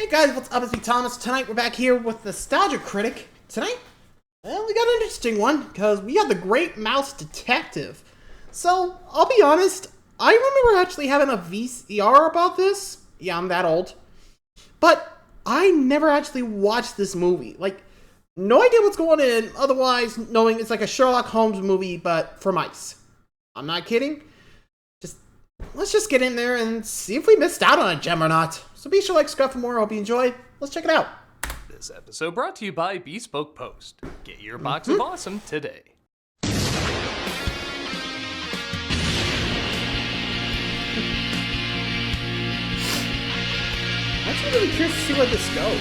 Hey guys, what's up? It's me, Thomas. Tonight we're back here with Nostalgia Critic. Tonight, well, we got an interesting one because we got the Great Mouse Detective. So, I'll be honest, I remember actually having a VCR about this. Yeah, I'm that old. But I never actually watched this movie. Like, no idea what's going on, otherwise knowing it's like a Sherlock Holmes movie, but for mice. I'm not kidding. Let's just get in there and see if we missed out on a gem or not. So be sure to like, subscribe for more. I hope you enjoy. Let's check it out. This episode brought to you by Bespoke Post. Get your box of awesome today. I'm actually really curious to see where this goes.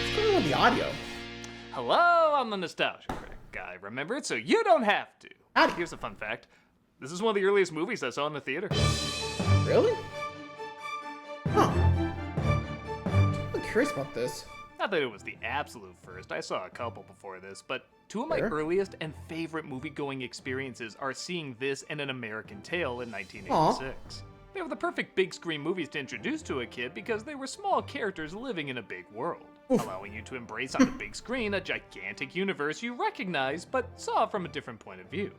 What's going on with the audio? Hello, I'm the Nostalgia Critic guy. Remember it so you don't have to. Howdy. Here's a fun fact. This is one of the earliest movies I saw in the theater. Really? Huh. I'm curious about this. Not that it was the absolute first, I saw a couple before this, but two of my Sure. earliest and favorite movie-going experiences are seeing this and An American Tail in 1986. They were the perfect big screen movies to introduce to a kid because they were small characters living in a big world, allowing you to embrace on the big screen a gigantic universe you recognize but saw from a different point of view.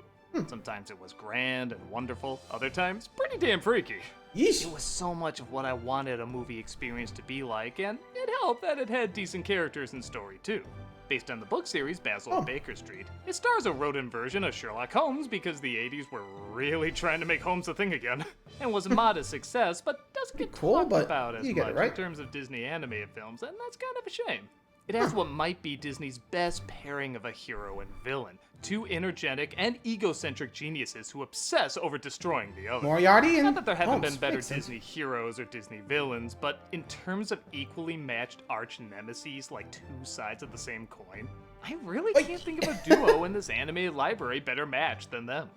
Sometimes it was grand and wonderful, other times pretty damn freaky. Yeesh. It was so much of what I wanted a movie experience to be like, and it helped that it had decent characters and story too. Based on the book series Basil and Baker Street, it stars a rodent version of Sherlock Holmes because the 80s were really trying to make Holmes a thing again, and was a modest success, but doesn't get Cool, talked but about as you get much it, right? in terms of Disney animated films, and that's kind of a shame. It has what might be Disney's best pairing of a hero and villain, two energetic and egocentric geniuses who obsess over destroying the other. Moriarty and Not that there haven't Holmes. been better Makes sense. Disney heroes or Disney villains, but in terms of equally matched arch nemeses like two sides of the same coin, I really Wait. can't think of a duo in this animated library better matched than them.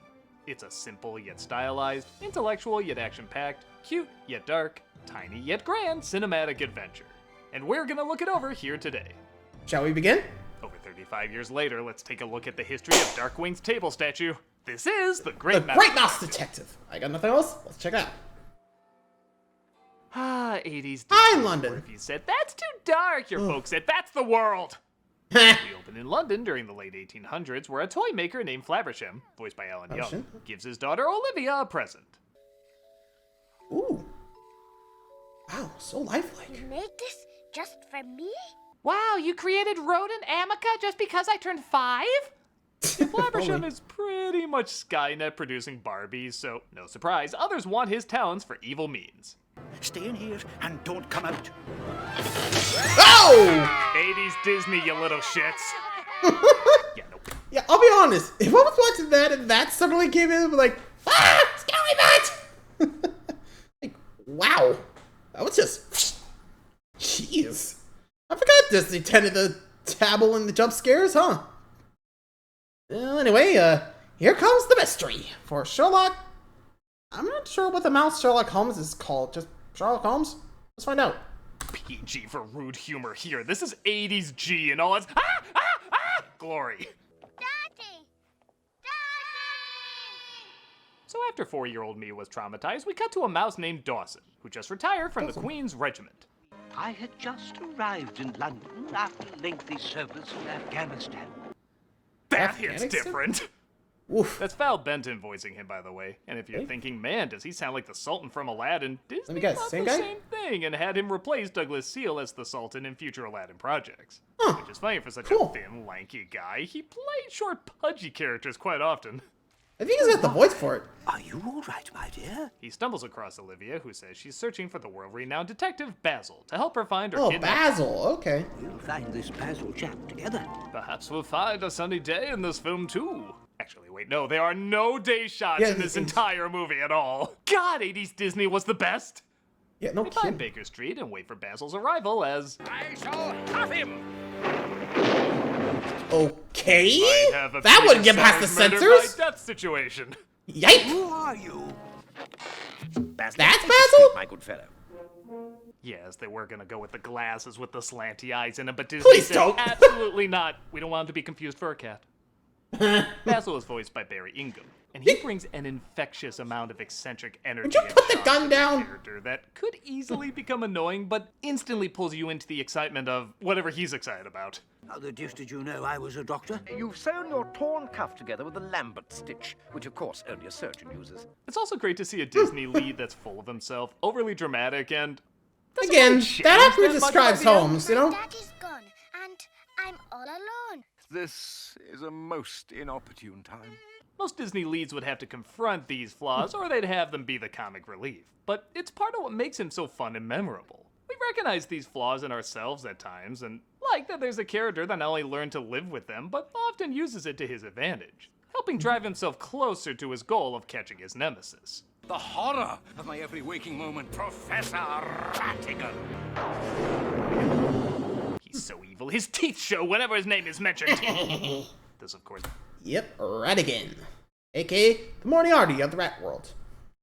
It's a simple yet stylized, intellectual yet action-packed, cute yet dark, tiny yet grand cinematic adventure. And we're gonna look it over here today. Shall we begin? Over 35 years later, let's take a look at the history of Darkwing's table statue. This is the Great The Mouse. Great Mouse Detective. I got nothing else. Let's check it out. Ah, 80s. Hi, Disney. London. Or if you said, that's too dark, your folks said, that's the world. Heh. We open in London during the late 1800s, where a toy maker named Flabbersham, voiced by Alan Young, Flabbersham? gives his daughter Olivia a present. Ooh. Wow, so lifelike. You made this just for me? Wow, you created Rodent Amica just because I turned 5? Flabbersham Holy- is pretty much Skynet producing Barbies, so no surprise, others want his talents for evil means. Stay in here and don't come out. Oh! 80s Disney, you little shits. Yeah, nope. Yeah, I'll be honest. If I was watching that and that suddenly came in, I'd be like, scary bat! Like, wow. That was just, jeez. I forgot Disney tended to dabble in the jump scares, huh? Well, anyway, here comes the mystery for Sherlock. I'm not sure what the mouse Sherlock Holmes is called. Just Sherlock Holmes? Let's find out. PG for rude humor here. This is 80s G and all its glory. Daddy! So after 4-year-old me was traumatized, we cut to a mouse named Dawson, who just retired from the Queen's Regiment. I had just arrived in London after lengthy service in Afghanistan. That hits Afghanistan? different. Oof. That's Val Benton voicing him, by the way. And if you're Hey. thinking, man, does he sound like the Sultan from Aladdin? Disney me guess, thought same the guy? same thing and had him replace Douglas Seal as the Sultan in future Aladdin projects. Huh. Which is funny for such Cool. a thin, lanky guy. He played short, pudgy characters quite often. I think he's got the voice for it. Are you all right, my dear? He stumbles across Olivia, who says she's searching for the world-renowned detective Basil to help her find her Oh, kidnapped. Basil. Okay. We'll find this Basil chap together. Perhaps we'll find a sunny day in this film too. Actually, wait, no, there are no day shots Yeah, in this it's- entire movie at all. God, 80s Disney was the best. Yeah, no We find kidding. Baker Street and wait for Basil's arrival as I shall have him! Okay. I have a That wouldn't get past the murder censors. by death situation. Yike. Who are you? That's Basil? My good fellow. Yes, they were gonna go with the glasses with the slanty eyes in them, but Disney Please said don't. absolutely not. We don't want him to be confused for a cat. Basil is voiced by Barry Ingham, and he brings an infectious amount of eccentric energy. Would you and put the charm gun to down? Character that could easily become annoying, but instantly pulls you into the excitement of whatever he's excited about. How the deuce did you know I was a doctor? You've sewn your torn cuff together with a Lambert stitch, which of course only a surgeon uses. It's also great to see a Disney lead that's full of himself, overly dramatic, and Again, that actually that much describes by the end. Holmes, you know? Daddy's gone, and I'm all alone. This is a most inopportune time. Most Disney leads would have to confront these flaws, or they'd have them be the comic relief. But it's part of what makes him so fun and memorable. We recognize these flaws in ourselves at times, and like that there's a character that not only learned to live with them, but often uses it to his advantage, helping drive himself closer to his goal of catching his nemesis. The horror of my every waking moment, Professor Radigan. He's so evil, his teeth show whenever his name is mentioned. This, of course, Yep, Radigan, aka the Moriarty of the Rat World.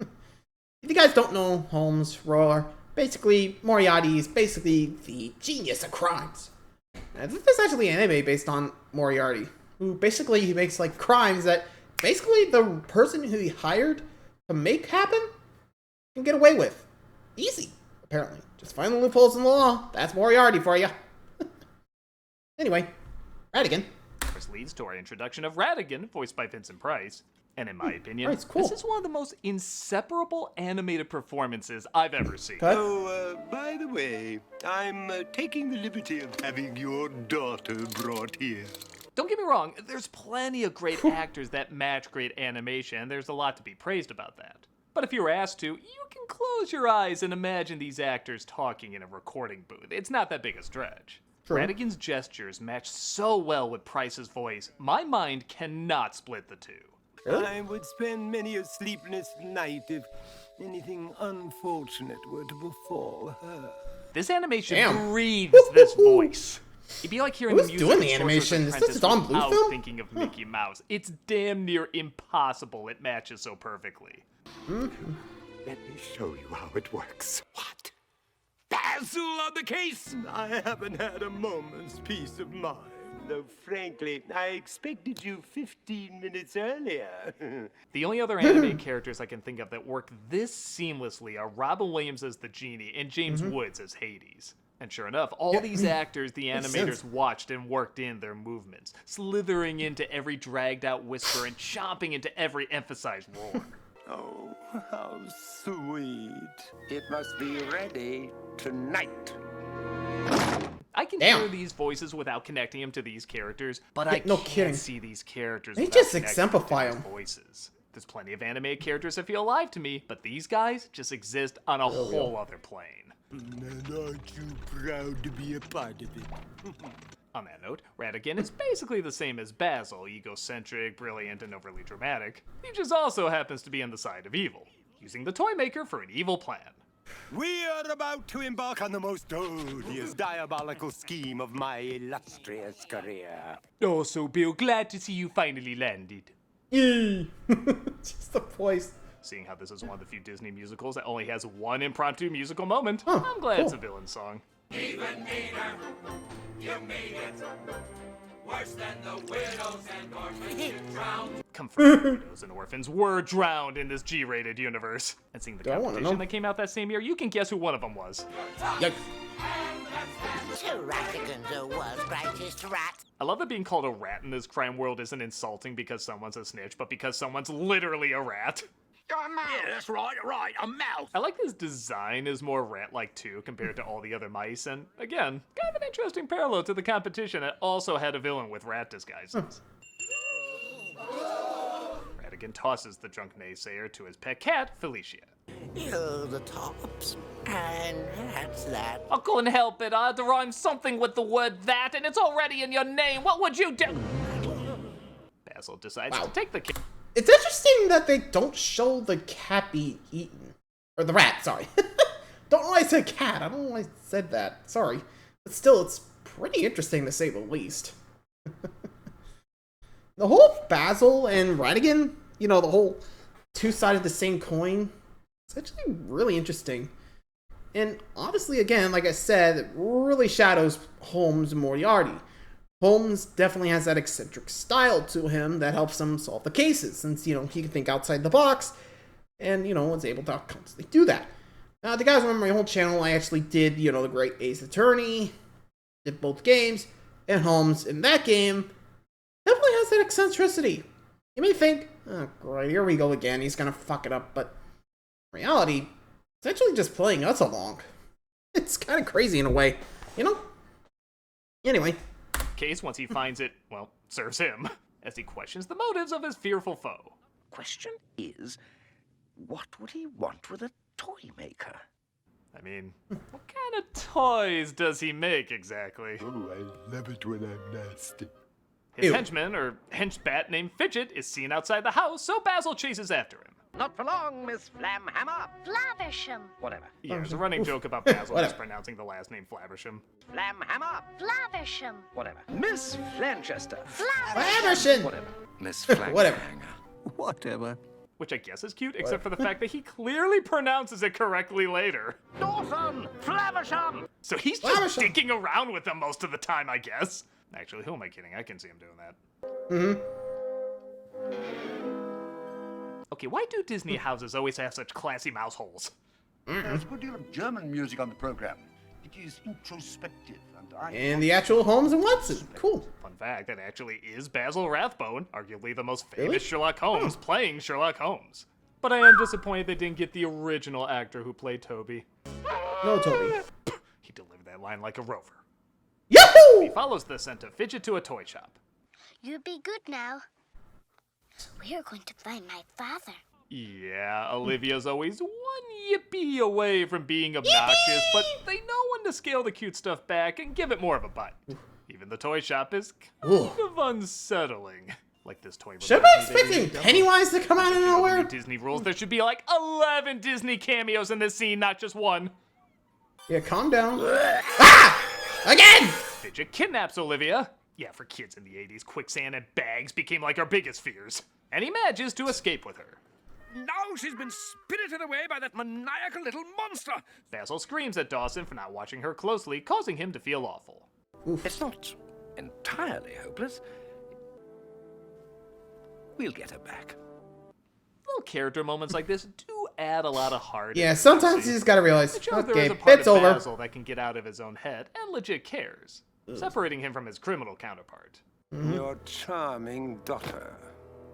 If you guys don't know Holmes, Roar, basically Moriarty is basically the genius of crimes. And this is actually an anime based on Moriarty, who basically he makes like crimes that basically the person who he hired to make happen can get away with. Easy, apparently. Just find the loopholes in the law. That's Moriarty for you. Anyway, Radigan. This leads to our introduction of Radigan, voiced by Vincent Price. And in my opinion, Price, cool. this is one of the most inseparable animated performances I've ever seen. Okay. Oh, by the way, I'm taking the liberty of having your daughter brought here. Don't get me wrong, there's plenty of great actors that match great animation, and there's a lot to be praised about that. But if you were asked to, you can close your eyes and imagine these actors talking in a recording booth. It's not that big a stretch. True. Radigan's gestures match so well with Price's voice, my mind cannot split the two. Really? I would spend many a sleepless night if anything unfortunate were to befall her. This animation Damn. breathes this voice. It'd be like hearing Who's the music doing of the Sorcerer's animation? Is this Apprentice Don without Bluthfield? thinking of Mickey Mouse. It's damn near impossible. It matches so perfectly. Let me show you how it works. What? Basil on the case? I haven't had a moment's peace of mind. Though, frankly, I expected you 15 minutes earlier. The only other anime characters I can think of that work this seamlessly are Robin Williams as the genie and James Woods as Hades. And sure enough, all these actors the Makes animators sense. watched and worked in their movements, slithering into every dragged out whisper and chomping into every emphasized roar. Oh, how sweet. It must be ready tonight. I can Damn. hear these voices without connecting them to these characters, but I no can't kidding. see these characters They without just connecting exemplify to these 'em. voices. There's plenty of animated characters that feel alive to me, but these guys just exist on a whole other plane. And aren't you proud to be a part of it? On that note, Radigan is basically the same as Basil, egocentric, brilliant, and overly dramatic. He just also happens to be on the side of evil, using the toy maker for an evil plan. We are about to embark on the most odious, diabolical scheme of my illustrious career. Oh, so Bill, glad to see you finally landed. Yee. Just the voice. Seeing how this is one of the few Disney musicals that only has one impromptu musical moment, Huh, I'm glad it's a cool. villain song. Confirmed widows and orphans were drowned in this G-rated universe. And seeing the Do I wanna competition know? that came out that same year, you can guess who one of them was. Yikes. Sir Radigan's world's brightest rat. I love that being called a rat in this crime world isn't insulting because someone's a snitch, but because someone's literally a rat. Yeah, that's right, a mouse. I like his design is more rat-like too compared to all the other mice, and again, kind of an interesting parallel to the competition that also had a villain with rat disguises. Radigan tosses the drunk naysayer to his pet cat, Felicia. You're the tops. And that's that. I couldn't help it, I had to rhyme something with the word that, and it's already in your name, what would you do? Basil decides Wow. to take the cat. It's interesting that they don't show the cat being eaten. Or the rat, sorry. Don't know why I said cat. I don't know why I said that. Sorry. But still, it's pretty interesting to say the least. The whole Basil and Radigan, you know, the whole two sides of the same coin, it's actually really interesting. And honestly, again, like I said, it really shadows Holmes and Moriarty. Holmes definitely has that eccentric style to him that helps him solve the cases, since, he can think outside the box, and, was able to constantly do that. The guys remember my whole channel, I actually did, the Great Ace Attorney, did both games, and Holmes in that game definitely has that eccentricity. You may think, oh, great, here we go again, he's gonna fuck it up, but in reality, it's actually just playing us along. It's kind of crazy in a way, Anyway. Case, once he finds it, well, serves him, as he questions the motives of his fearful foe. Question is, what would he want with a toy maker? I mean, what kind of toys does he make, exactly? Oh, I love it when I'm nasty. His henchman, or henchbat named Fidget, is seen outside the house, so Basil chases after him. Not for long, Miss Flamhammer. Flaversham. Whatever. Yeah, there's a running joke about Basil mispronouncing the last name Flaversham. Flamhammer. Flaversham. Whatever. Miss Flanchester. Flaversham! Whatever. Miss Flank. Whatever. Whatever. Which I guess is cute, except for the fact that he clearly pronounces it correctly later. Dawson. Flaversham. So he's just dicking around with them most of the time, I guess. Actually, who am I kidding? I can see him doing that. Okay, why do Disney houses always have such classy mouse holes? There's a good deal of German music on the program. It is introspective, and the actual Holmes and Watson. Cool. Fun fact, that actually is Basil Rathbone, arguably the most famous Sherlock Holmes, playing Sherlock Holmes. But I am disappointed they didn't get the original actor who played Toby. No, Toby. He delivered that line like a rover. Yahoo! He follows the scent of Fidget to a toy shop. You be good now. We're going to find my father. Yeah, Olivia's always one yippee away from being obnoxious, but they know when to scale the cute stuff back and give it more of a bite. Even the toy shop is kind of unsettling. Like this toy. Should I be expecting Pennywise to come out of nowhere? Disney rules, there should be like 11 Disney cameos in this scene, not just one. Yeah, calm down. Ah! Again! Fidget kidnaps Olivia. Yeah, for kids in the 80s, quicksand and bags became like our biggest fears. And he manages to escape with her. Now she's been spirited away by that maniacal little monster. Basil screams at Dawson for not watching her closely, causing him to feel awful. It's not entirely hopeless. We'll get her back. Little character moments like this do add a lot of heart. Yeah, sometimes you just gotta realize, It shows there okay, is a part it's of over. Basil that can get out of his own head and legit cares, separating him from his criminal counterpart. Your charming daughter.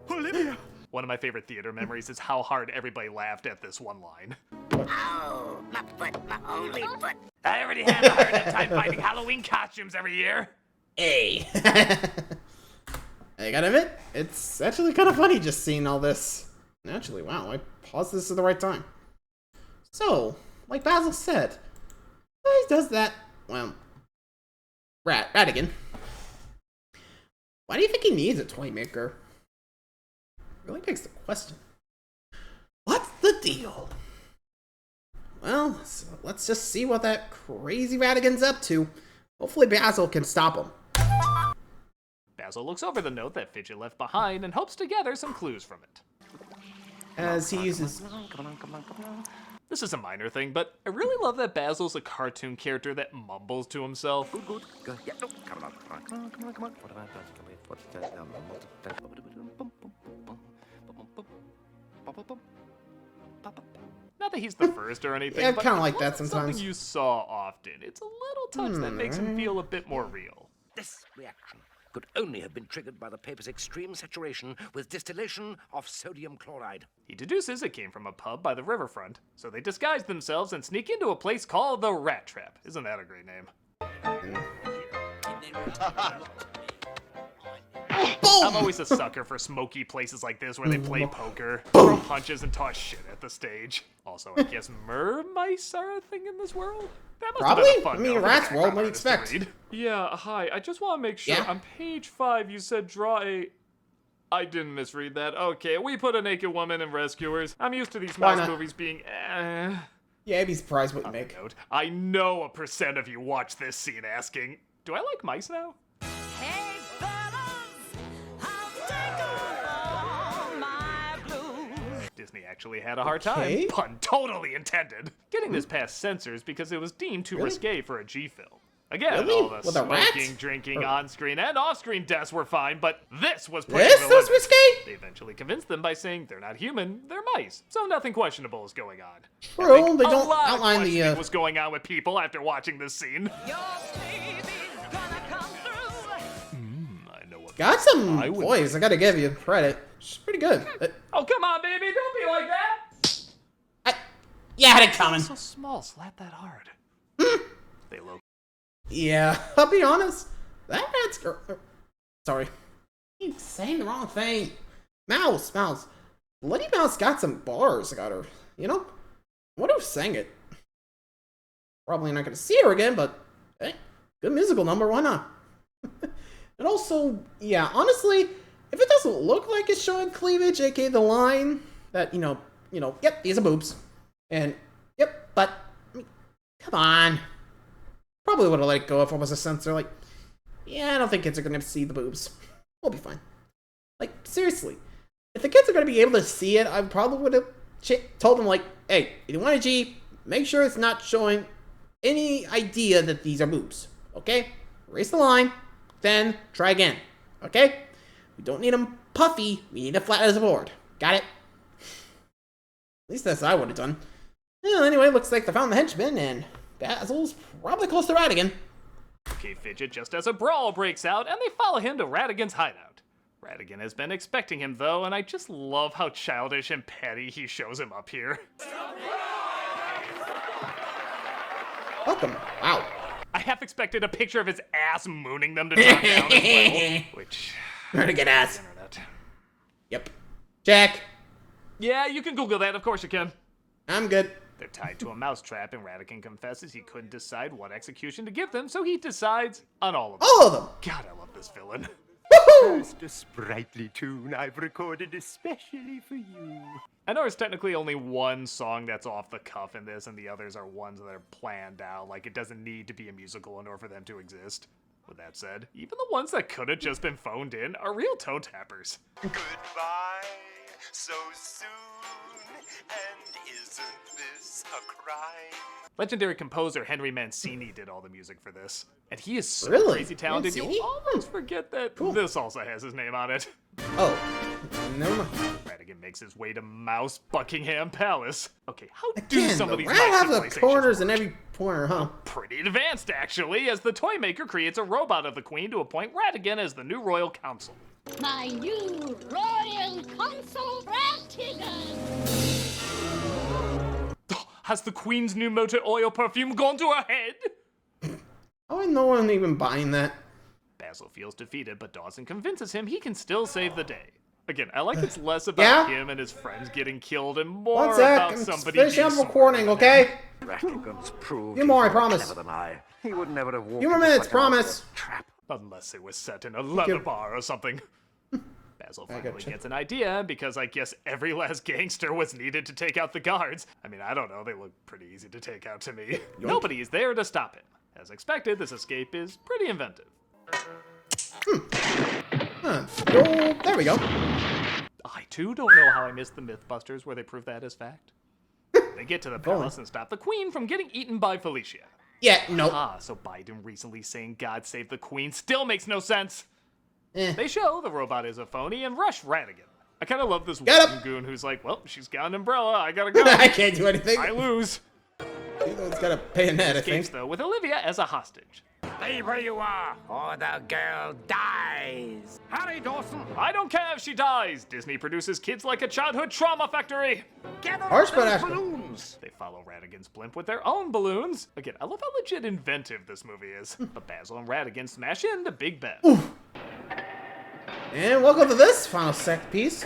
Olivia! One of my favorite theater memories is how hard everybody laughed at this one line. Oh, my foot, my only foot. I already have a hard enough time finding Halloween costumes every year. Hey. I gotta admit, it's actually kind of funny just seeing all this. Actually, wow, I paused this at the right time. So, like Basil said, why does that, well, Radigan. Why do you think he needs a toy maker? Really begs the question. What's the deal? Well, so let's just see what that crazy Radigan's up to. Hopefully Basil can stop him. Basil looks over the note that Fidget left behind and hopes to gather some clues from it. As he uses... This is a minor thing, but I really love that Basil's a cartoon character that mumbles to himself. Good. Go. Yeah, no, come on. What about Not that he's the first or anything, Yeah, I but kinda it like that wasn't sometimes. something you saw often. It's a little touch that makes him feel a bit more real. This reaction could only have been triggered by the paper's extreme saturation with distillation of sodium chloride. He deduces it came from a pub by the riverfront, so they disguise themselves and sneak into a place called the Rat Trap. Isn't that a great name? I'm always a sucker for smoky places like this where they play poker, throw punches, and toss shit at the stage. Also, I guess mermice are a thing in this world? That must have been a Probably? fun I mean, novel Rat's for World, an what do you artist to expect? read. Yeah, hi. I just want to make sure. Yeah? On page 5, you said draw a... I didn't misread that. Okay, we put a naked woman in Rescuers. I'm used to these Why mouse not? movies being... Yeah, I'd be surprised what you make. Note, I know a percent of you watch this scene asking, do I like mice now? Hey, fellas, I'll take over my blues. Disney actually had a hard Okay. time, pun totally intended, getting this past censors because it was deemed too Really? risque for a G film. Again, Really? all the With a rat? smoking, drinking, on-screen and off-screen deaths were fine, but this was pushing This the was limit. risky? They eventually convinced them by saying they're not human, they're mice, so nothing questionable is going on. True, they A don't lot of outline the, questioning was going on with people after watching this scene. Your baby's gonna come through. I know what. got some I would- voice, I gotta give you credit. She's pretty good. Oh, come on, baby, don't be like that! Yeah, I had it coming. So small, slap that hard. They low. Yeah, I'll be honest. That rat's... sorry. Keep saying the wrong thing. Mouse. Bloody Mouse got some bars, got her. You know? What who sang it? Probably not gonna see her again, but hey, good musical number, why not? And also, yeah, honestly, if it doesn't look like it's showing cleavage, aka the line that, you know, yep, these are boobs. And, yep, but, I mean, come on. Probably would have let it go if it was a censor, like, yeah, I don't think kids are gonna see the boobs. We'll be fine. Like, seriously. If the kids are gonna be able to see it, I probably would have told them, like, hey, if you want a G, make sure it's not showing any idea that these are boobs. Okay? Erase the line, then try again. Okay? We don't need them puffy, we need it flat as a board. Got it? At least that's what I would have done. Well, anyway, looks like they found the henchman, and Basil's probably close to Radigan. Okay, Fidget, just as a brawl breaks out, and they follow him to Radigan's hideout. Radigan has been expecting him, though, and I just love how childish and petty he shows him up here. Welcome. Wow. I half expected a picture of his ass mooning them to drop down as well, which... Radigan ass. Internet. Yep. Jack. Yeah, you can Google that, of course you can. I'm good. They're tied to a mousetrap, and Radigan confesses he couldn't decide what execution to give them, so he decides on all of them. All of them. God, I love this villain. First, a sprightly tune I've recorded especially for you. I know there's technically only one song that's off the cuff in this, and the others are ones that are planned out, like it doesn't need to be a musical in order for them to exist. With that said, even the ones that could have just been phoned in are real toe tappers. Goodbye, so soon, and isn't this a crime? Legendary composer Henry Mancini did all the music for this. And he is so Really? crazy talented, Mancini? you almost forget that this also has his name on it. Oh. Never mind. Radigan makes his way to Mouse Buckingham Palace. Okay, how do Again, some the of these rat mouse have the civilizations corners work? in every corner, huh? Pretty advanced, actually, as the toy maker creates a robot of the Queen to appoint Radigan as the new royal council. My new royal console, Radigan. Has the Queen's new motor oil perfume gone to her head? How is no one even buying that? Basil feels defeated, but Dawson convinces him he can still save the day. Again, I like it's less about him and his friends getting killed and more One sec, about I'm somebody finishing being up recording, okay? Radigan's proved Few more, I he's more promise. clever than I. He would never have walked Few more into minutes, such an obvious promise. trap. Unless it was set in a leather bar or something. Basil finally gotcha. gets an idea, because I guess every last gangster was needed to take out the guards. I mean, I don't know, they look pretty easy to take out to me. Nobody is there to stop him. As expected, this escape is pretty inventive. Huh. Oh, there we go. I too don't know how I missed the Mythbusters where they prove that as fact. They get to the palace and stop the Queen from getting eaten by Felicia. Yeah, nope. So Biden recently saying God save the Queen still makes no sense. Eh. They show the robot is a phony and rush Radigan. I kind of love this Get one up. goon who's like, well, she's got an umbrella, I gotta go. I can't do anything. I lose. It's got a bayonet, I Escapes think. though with Olivia as a hostage. Stay where you are, or the girl dies. Hurry, Dawson. I don't care if she dies. Disney produces kids like a childhood trauma factory. Gather Harsh up but those accurate. balloons. They follow Radigan's blimp with their own balloons. Again, I love how legit inventive this movie is. But Basil and Radigan smash into Big Ben. And welcome to this final set piece.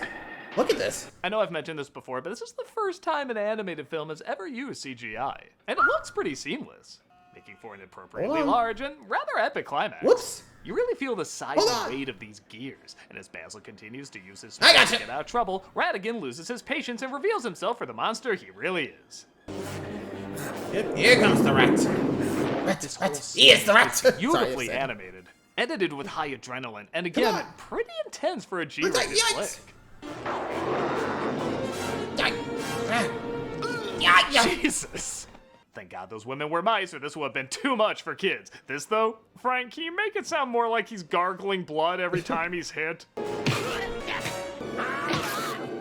Look at this. I know I've mentioned this before, but this is the first time an animated film has ever used CGI. And it looks pretty seamless, making for an appropriately Hold on. large and rather epic climax. Whoops. You really feel the size Hold and on. weight of these gears, and as Basil continues to use his I strength gotcha. to get out of trouble, Radigan loses his patience and reveals himself for the monster he really is. Yep, here comes the rat. Rat. He is the rat. Sorry, Beautifully I said. animated, edited with high adrenaline, and again, on. pretty intense for a What's that? G-rated Yikes. flick. Yeah. Jesus. Thank God those women were mice, or this would have been too much for kids. This, though, Frank, can you make it sound more like he's gargling blood every time he's hit?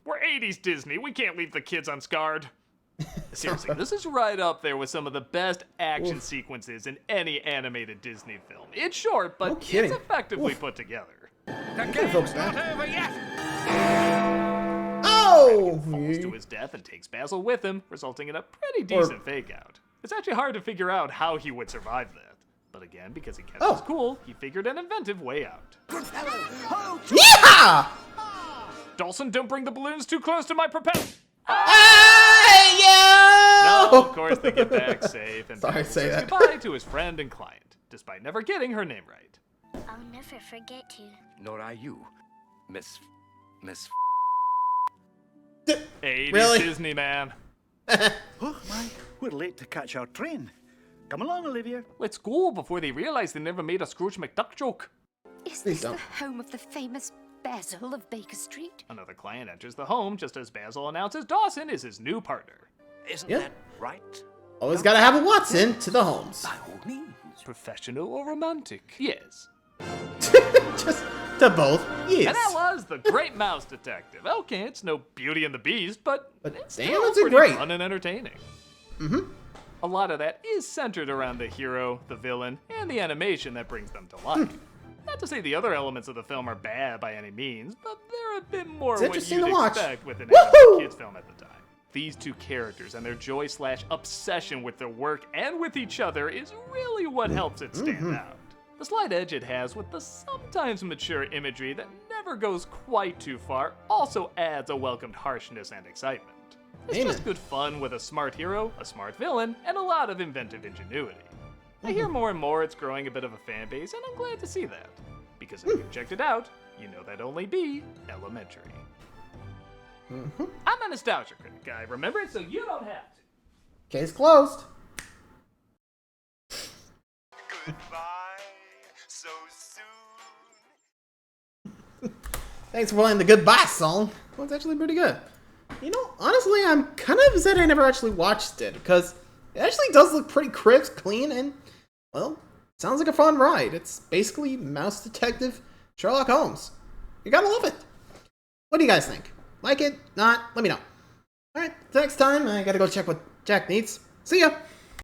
We're 80s Disney. We can't leave the kids unscarred. Seriously, this is right up there with some of the best action sequences in any animated Disney film. It's short, but it's effectively put together. The game's not over yet! Oh! Falls to his death and takes Basil with him, resulting in a pretty decent fake-out. It's actually hard to figure out how he would survive that. But again, because he kept his cool, he figured an inventive way out. Yeah! Dawson, don't bring the balloons too close to my propeller! Hey, yo! No, of course they get back safe, and Sorry, Basil say says that. goodbye to his friend and client, despite never getting her name right. I'll never forget you. Nor are you, Miss... 80s Really? Disney, man. Oh, my. We're late to catch our train. Come along, Olivia. Let's go before they realize they never made a Scrooge McDuck joke. Is Please this the don't. home of the famous Basil of Baker Street? Another client enters the home just as Basil announces Dawson is his new partner. Isn't Yeah. that right? Always gotta have a Watson to the homes. By all means. Professional or romantic? Yes. Just to both. Yes. And that was The Great Mouse Detective. Okay, it's no Beauty and the Beast, but it's damn, still it's a pretty great. fun and entertaining. A lot of that is centered around the hero, the villain, and the animation that brings them to life. Not to say the other elements of the film are bad by any means, but they're a bit more It's what interesting you'd to watch. expect with an Woohoo! animated kids film at the time. These two characters and their joy/obsession with their work and with each other is really what helps it stand out. The slight edge it has with the sometimes mature imagery that never goes quite too far also adds a welcomed harshness and excitement. It's just good fun with a smart hero, a smart villain, and a lot of inventive ingenuity. I hear more and more it's growing a bit of a fan base, and I'm glad to see that. Because if you've checked it out, you know that'd only be elementary. I'm a nostalgia critic, guy. Remember it so you don't have to. Case closed. Goodbye, so soon. Thanks for playing the Goodbye song. Well, it's actually pretty good. You know, honestly, I'm kind of upset I never actually watched it, because it actually does look pretty crisp, clean, and, well, sounds like a fun ride. It's basically Mouse Detective Sherlock Holmes. You gotta love it. What do you guys think? Like it? Not? Let me know. Alright, next time, I gotta go check what Jack needs. See ya!